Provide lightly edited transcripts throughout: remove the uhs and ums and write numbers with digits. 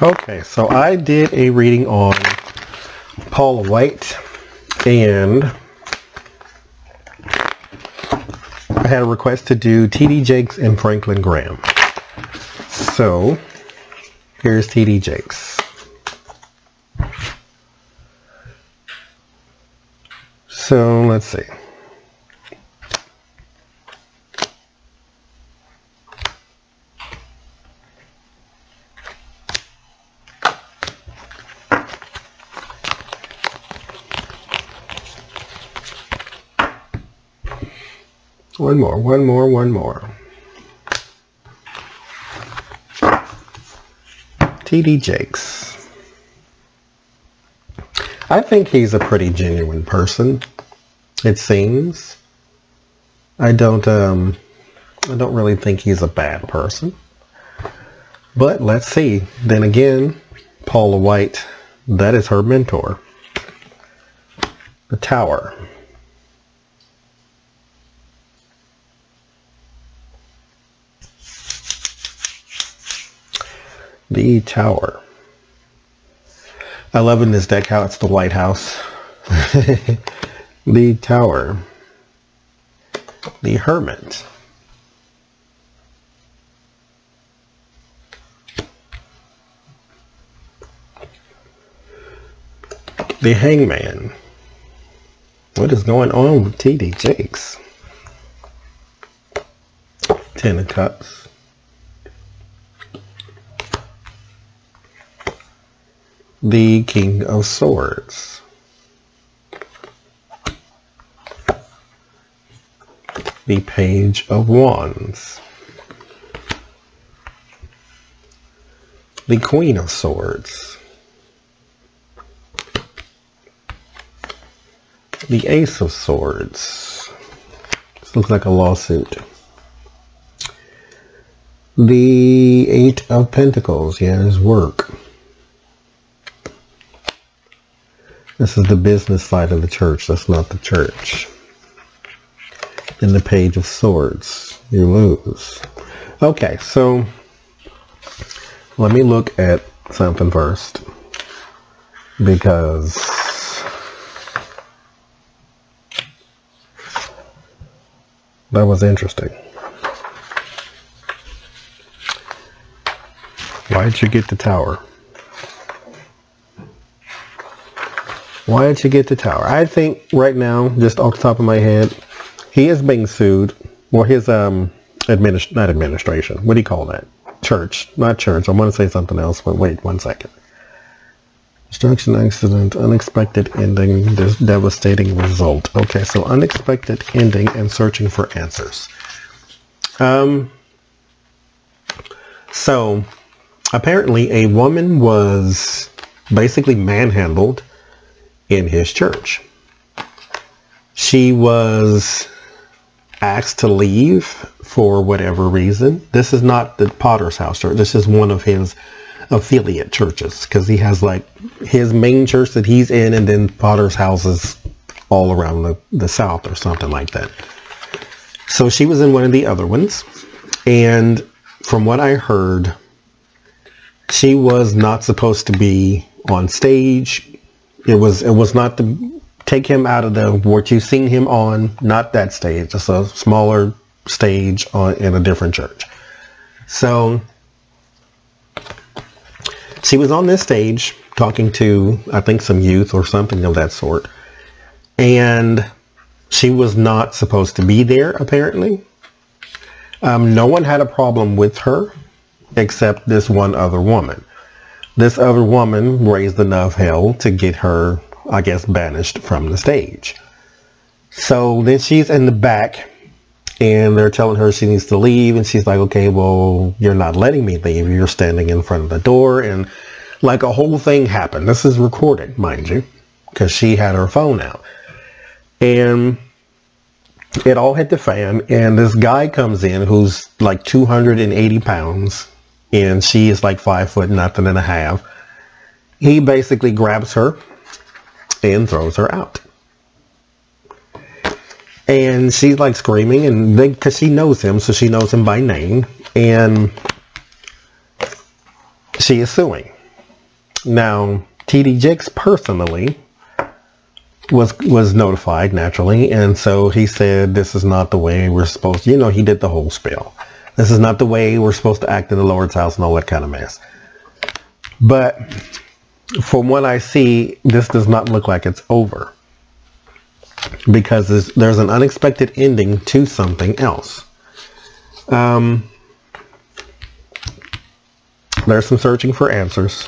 Okay, so I did a reading on Paula White, and I had a request to do T.D. Jakes and Franklin Graham. So here's T.D. Jakes. So let's see. One more. T.D. Jakes. I think he's a pretty genuine person, it seems. I don't really think he's a bad person. But let's see. Then again, Paula White, that is her mentor. The Tower. The Tower. I love in this deck how it's the White House. The Tower. The Hermit. The Hangman. What is going on with T.D. Jakes? Ten of Cups. The King of Swords. The Page of Wands. The Queen of Swords. The Ace of Swords. This looks like a lawsuit. The Eight of Pentacles. Yeah, his work. This is the business side of the church. That's not the church. In the Page of Swords, you lose. Okay, so let me look at something first, because that was interesting. Why did you get the Tower? Why did you get the Tower? I think right now, just off the top of my head, he is being sued. Well, his not administration. What do you call that? Church, not church. I want to say something else, but wait 1 second. Destruction, accident, unexpected ending, this devastating result. Okay, so unexpected ending and searching for answers. So apparently a woman was basically manhandled in his church. She was asked to leave for whatever reason. This is not the Potter's House Church. This is one of his affiliate churches, because he has like his main church that he's in, and then Potter's houses all around the South or something like that. So she was in one of the other ones, and from what I heard, she was not supposed to be on stage. It was not to take him out of the what you've seen him on, not that stage, just a smaller stage in a different church. So she was on this stage talking to, I think, some youth or something of that sort, and she was not supposed to be there, apparently. No one had a problem with her except this one other woman. This other woman raised enough hell to get her, I guess, banished from the stage. So then she's in the back, and they're telling her she needs to leave, and she's like, okay, well, you're not letting me leave. You're standing in front of the door, and like a whole thing happened. This is recorded, mind you, because she had her phone out. And it all hit the fan, and this guy comes in who's like 280 pounds, and she is like 5 foot nothing and a half. He basically grabs her and throws her out. And she's like screaming, and because she knows him, so she knows him by name, and she is suing. Now, T.D. Jakes personally was notified naturally, and so he said, this is not the way we're supposed to, he did the whole spiel. This is not the way we're supposed to act in the Lord's house and all that kind of mess. But from what I see, this does not look like it's over, because there's an unexpected ending to something else. There's some searching for answers.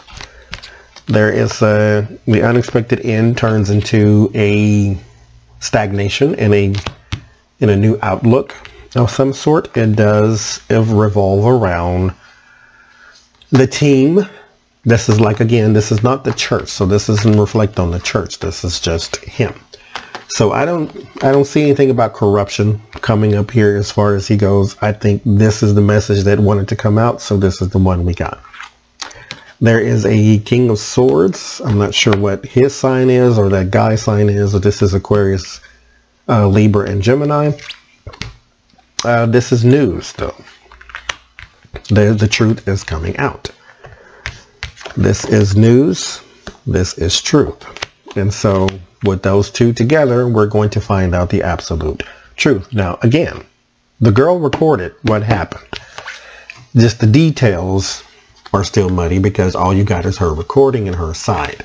There is the unexpected end turns into a stagnation in a new outlook of some sort. It does revolve around the team. This is like, again, this is not the church, so this doesn't reflect on the church. This is just him. So I don't see anything about corruption coming up here as far as he goes. I think this is the message that wanted to come out, so this is the one we got. There is a King of Swords. I'm not sure what his sign is, or that guy's sign is, or this is Aquarius, Libra, and Gemini. This is news, though. The truth is coming out. This is news. This is truth. And so with those two together, we're going to find out the absolute truth. Now, again, the girl recorded what happened. Just the details are still muddy because all you got is her recording and her side.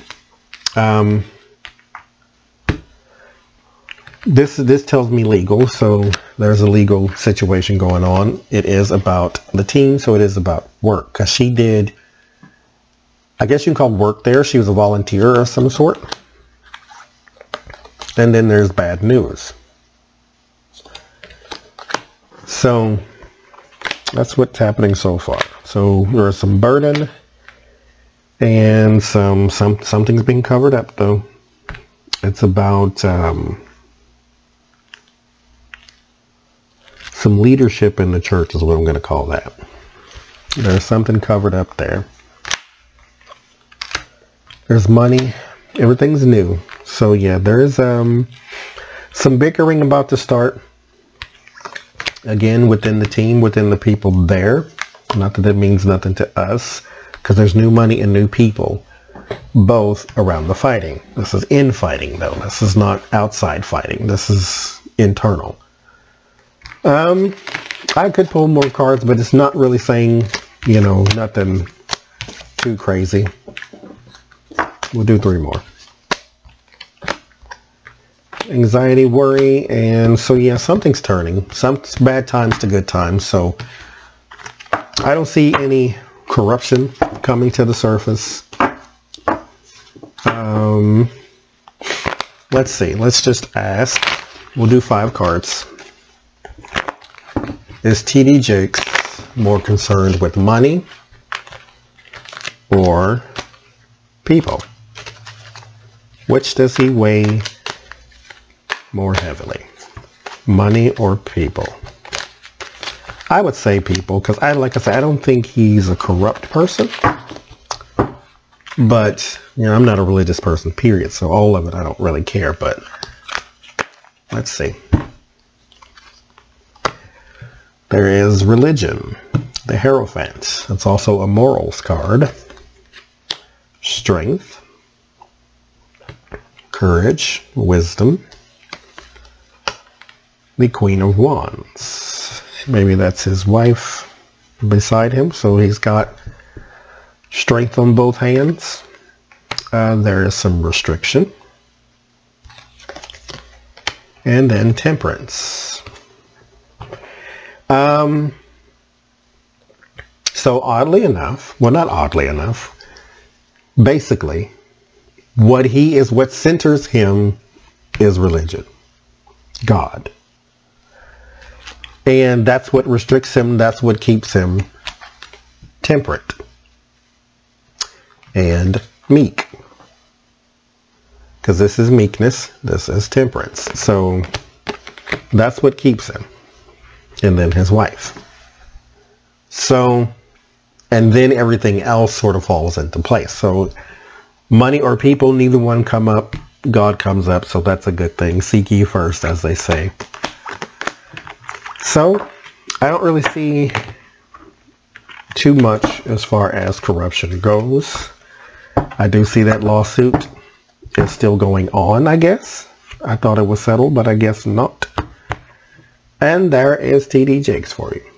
This tells me legal, so there's a legal situation going on. It is about the team, so it is about work, because she did, I guess you can call work there. She was a volunteer of some sort. And then there's bad news. So that's what's happening so far. So there's some burden and something's being covered up, though. It's about some leadership in the church is what I'm going to call that. There's something covered up there. There's money. Everything's new. So yeah, there is some bickering about to start. Again, within the team, within the people there. Not that that means nothing to us, because there's new money and new people, both around the fighting. This is infighting, though. This is not outside fighting. This is internal. I could pull more cards, but it's not really saying, nothing too crazy. We'll do 3 more. Anxiety, worry, and so yeah, something's turning. Some bad times to good times. So I don't see any corruption coming to the surface. Let's see. Let's just ask. We'll do 5 cards. Is T.D. Jakes more concerned with money or people? Which does he weigh more heavily? Money or people? I would say people, because like I said, I don't think he's a corrupt person. But, I'm not a religious person, period. So all of it, I don't really care. But let's see. There is religion, the Hierophant. It's also a morals card. Strength, courage, wisdom. The Queen of Wands. Maybe that's his wife beside him, so he's got strength on both hands. There is some restriction. And then temperance. So oddly enough, well, not oddly enough, basically, what centers him is religion. God. And that's what restricts him. That's what keeps him temperate and meek. Because this is meekness. This is temperance. So that's what keeps him. And then his wife. So, and then everything else sort of falls into place. So money or people, neither one come up. God comes up. So that's a good thing. Seek ye first, as they say. So, I don't really see too much as far as corruption goes. I do see that lawsuit is still going on, I guess. I thought it was settled, but I guess not. And there is TD Jakes for you.